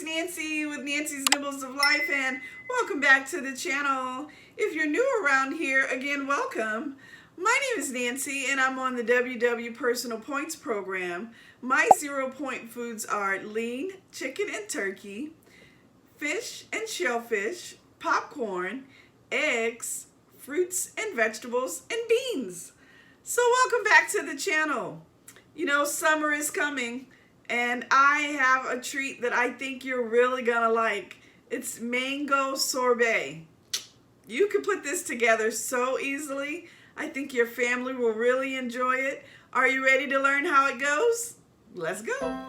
it's Nancy with Nancy's Nibbles of Life, and welcome back to the channel. If you're new around here, again, welcome. My name is Nancy, and I'm on the WW Personal Points program. My 0-point foods are lean chicken and turkey, fish and shellfish, popcorn, eggs, fruits and vegetables, and beans. So welcome back to the channel. You know, summer is coming, and I have a treat that I think you're really gonna like. It's mango sorbet. You can put this together so easily. I think your family will really enjoy it. Are you ready to learn how it goes? Let's go.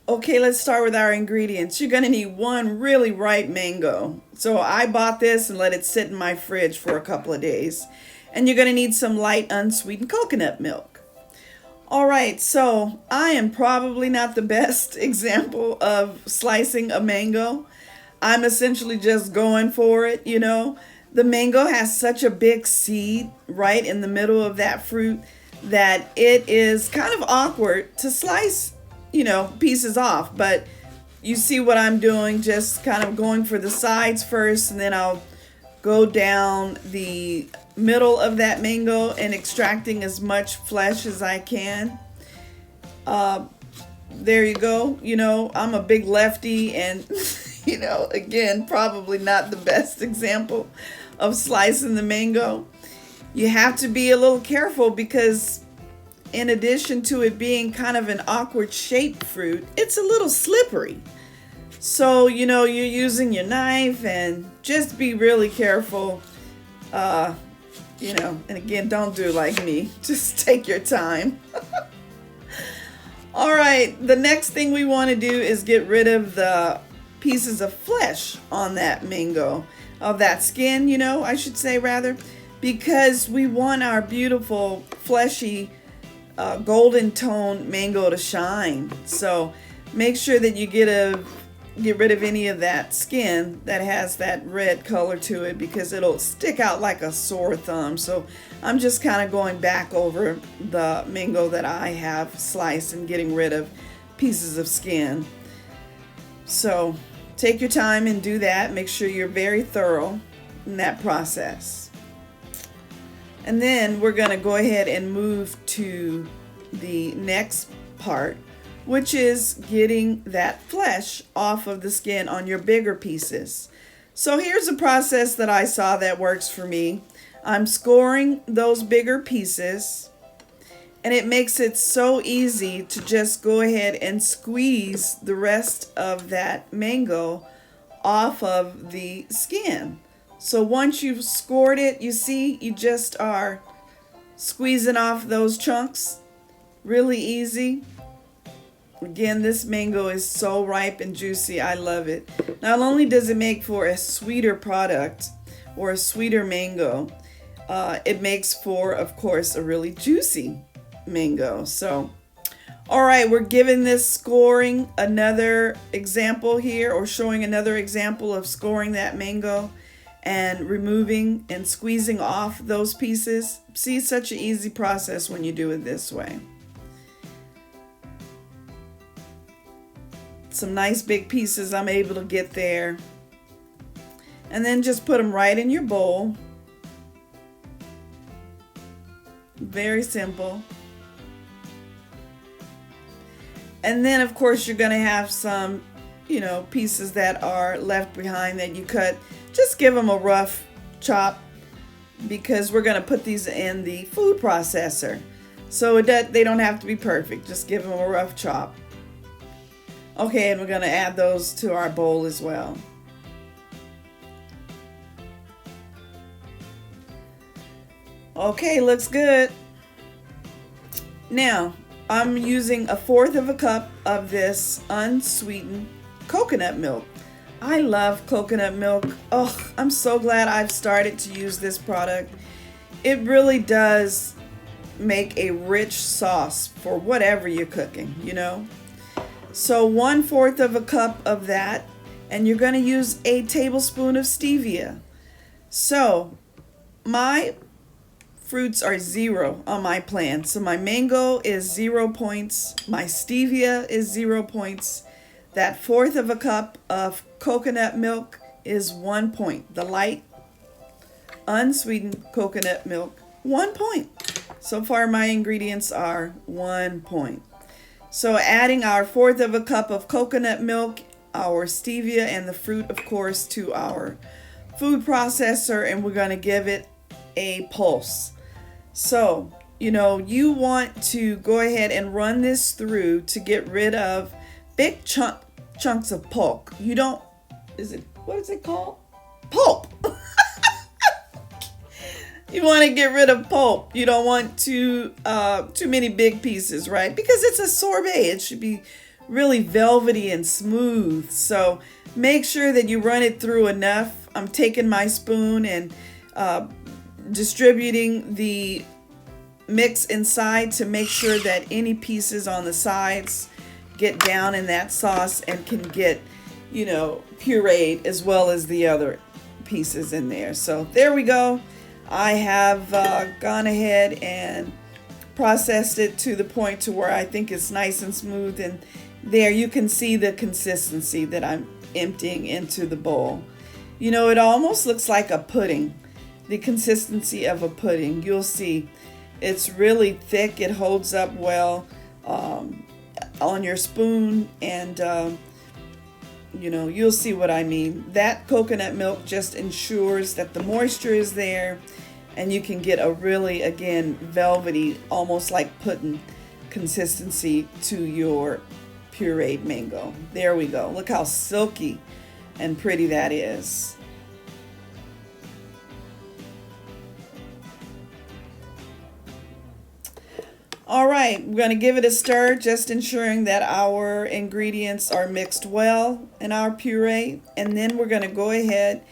Okay, let's start with our ingredients. You're gonna need one really ripe mango. So I bought this and let it sit in my fridge for a couple of days. And you're gonna need some light unsweetened coconut milk. All right, so I am probably not the best example of slicing a mango. I'm essentially just going for it, you know. The mango has such a big seed right in the middle of that fruit that it is kind of awkward to slice, you know, pieces off. But you see what I'm doing, just kind of going for the sides first, and then I'll go down the middle of that mango and extracting as much flesh as I can. There you go. You know, I'm a big lefty, and you know, again, probably not the best example of slicing the mango. You have to be a little careful because in addition to it being kind of an awkward shaped fruit, it's a little slippery. So, you know, you're using your knife, and just be really careful. You know, and again, don't do like me. Just take your time. All right, the next thing we want to do is get rid of the pieces of flesh on that mango, of that skin, you know, I should say rather, because we want our beautiful fleshy golden tone mango to shine. So make sure that you get rid of any of that skin that has that red color to it, because it'll stick out like a sore thumb. So I'm just kind of going back over the mango that I have sliced and getting rid of pieces of skin. So take your time and do that. Make sure you're very thorough in that process. And then we're going to go ahead and move to the next part, which is getting that flesh off of the skin on your bigger pieces. So here's a process that I saw that works for me. I'm scoring those bigger pieces, and it makes it so easy to just go ahead and squeeze the rest of that mango off of the skin. So once you've scored it, you see, you just are squeezing off those chunks. Really easy. Again, this mango is so ripe and juicy. I love it. Not only does it make for a sweeter product or a sweeter mango, it makes for, of course, a really juicy mango. So, all right, we're giving this scoring another example here, or showing another example of scoring that mango and removing and squeezing off those pieces. See, it's such an easy process when you do it this way. Some nice big pieces I'm able to get there. And then just put them right in your bowl. Very simple. And then, of course, you're going to have some, you know, pieces that are left behind that you cut. Just give them a rough chop, because we're going to put these in the food processor. So they don't have to be perfect. Just give them a rough chop. Okay, and we're going to add those to our bowl as well. Okay, looks good. Now, I'm using 1/4 cup of this unsweetened coconut milk. I love coconut milk. Oh, I'm so glad I've started to use this product. It really does make a rich sauce for whatever you're cooking, you know. So 1/4 cup of that, and you're going to use a tablespoon of stevia. So my fruits are 0 on my plan. So my mango is 0 points. My stevia is 0 points. That 1/4 of a cup of coconut milk is 1 point. The light, unsweetened coconut milk, 1 point. So far my ingredients are 1 point. So adding our 1/4 of a cup of coconut milk, our stevia, and the fruit, of course, to our food processor, and we're going to give it a pulse. So, you want to go ahead and run this through to get rid of big chunks of pulp. What is it called? Pulp. You want to get rid of pulp. You don't want too many big pieces, right? Because it's a sorbet. It should be really velvety and smooth. So make sure that you run it through enough. I'm taking my spoon and distributing the mix inside to make sure that any pieces on the sides get down in that sauce and can get, pureed as well as the other pieces in there. So there we go. I have gone ahead and processed it to the point to where I think it's nice and smooth, and there you can see the consistency that I'm emptying into the bowl. It almost looks like a pudding, the consistency of a pudding. You'll see it's really thick. It holds up well on your spoon, and you'll see what I mean. That coconut milk just ensures that the moisture is there, and you can get a really, again, velvety, almost like pudding consistency to your pureed mango. There we go. Look how silky and pretty that is. All right, we're going to give it a stir, just ensuring that our ingredients are mixed well in our puree. And then we're going to go ahead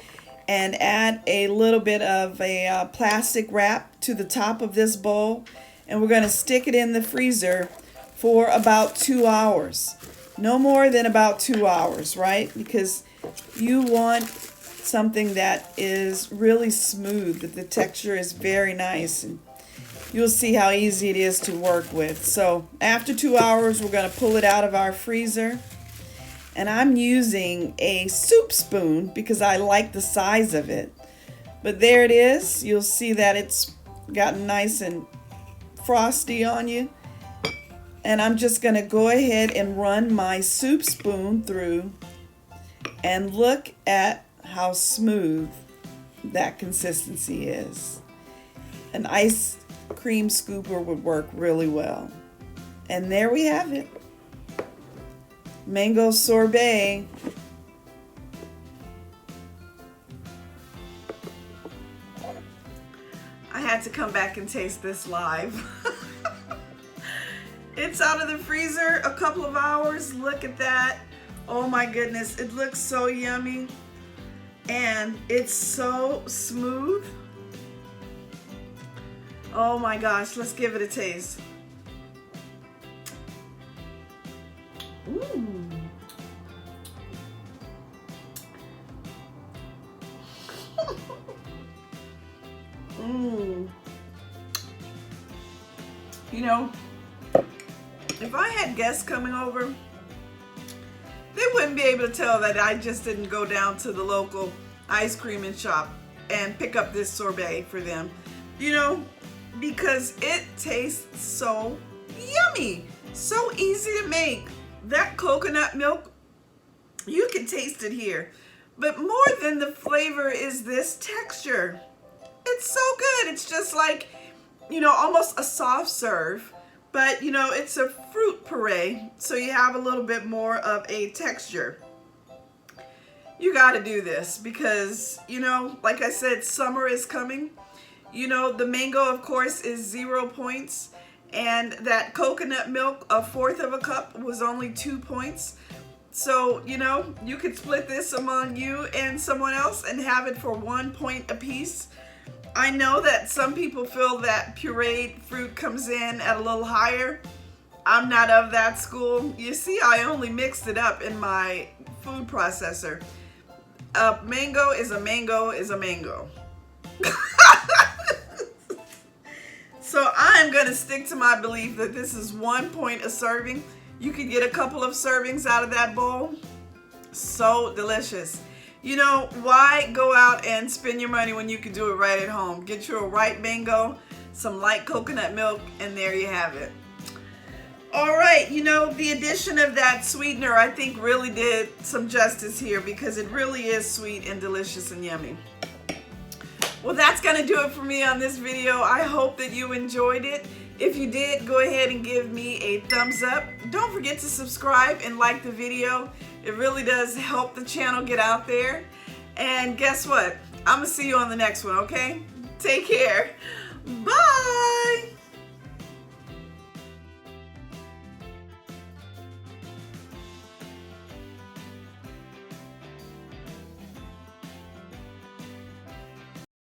and add a little bit of a plastic wrap to the top of this bowl. And we're going to stick it in the freezer for about 2 hours. No more than about 2 hours, right? Because you want something that is really smooth, that the texture is very nice, and you'll see how easy it is to work with. So after 2 hours, we're going to pull it out of our freezer. And I'm using a soup spoon because I like the size of it. But there it is. You'll see that it's gotten nice and frosty on you. And I'm just going to go ahead and run my soup spoon through and look at how smooth that consistency is. An ice cream scooper would work really well. And there we have it. Mango sorbet. I had to come back and taste this live. It's out of the freezer a couple of hours. Look at that. Oh my goodness, it looks so yummy. And it's so smooth. Oh my gosh, let's give it a taste. Ooh. If I had guests coming over, they wouldn't be able to tell that I just didn't go down to the local ice cream and shop and pick up this sorbet for them. Because it tastes so yummy, so easy to make. That coconut milk, you can taste it here. But more than the flavor is this texture. It's so good. It's just like, almost a soft serve. But, it's a fruit puree, so you have a little bit more of a texture. You got to do this because, like I said, summer is coming. The mango, of course, is 0 points. And that coconut milk, a 1/4 of a cup, was only 2 points. So, you could split this among you and someone else and have it for 1 point apiece. I know that some people feel that pureed fruit comes in at a little higher. I'm not of that school. You see, I only mixed it up in my food processor. A mango is a mango is a mango. So I'm going to stick to my belief that this is 1 point a serving. You could get a couple of servings out of that bowl. So delicious. You know, why go out and spend your money when you can do it right at home? Get you a ripe mango, some light coconut milk, and there you have it. All right, you know, the addition of that sweetener I think really did some justice here because it really is sweet and delicious and yummy. Well, that's going to do it for me on this video. I hope that you enjoyed it. If you did, go ahead and give me a thumbs up. Don't forget to subscribe and like the video. It really does help the channel get out there. And guess what? I'm going to see you on the next one, okay? Take care. Bye.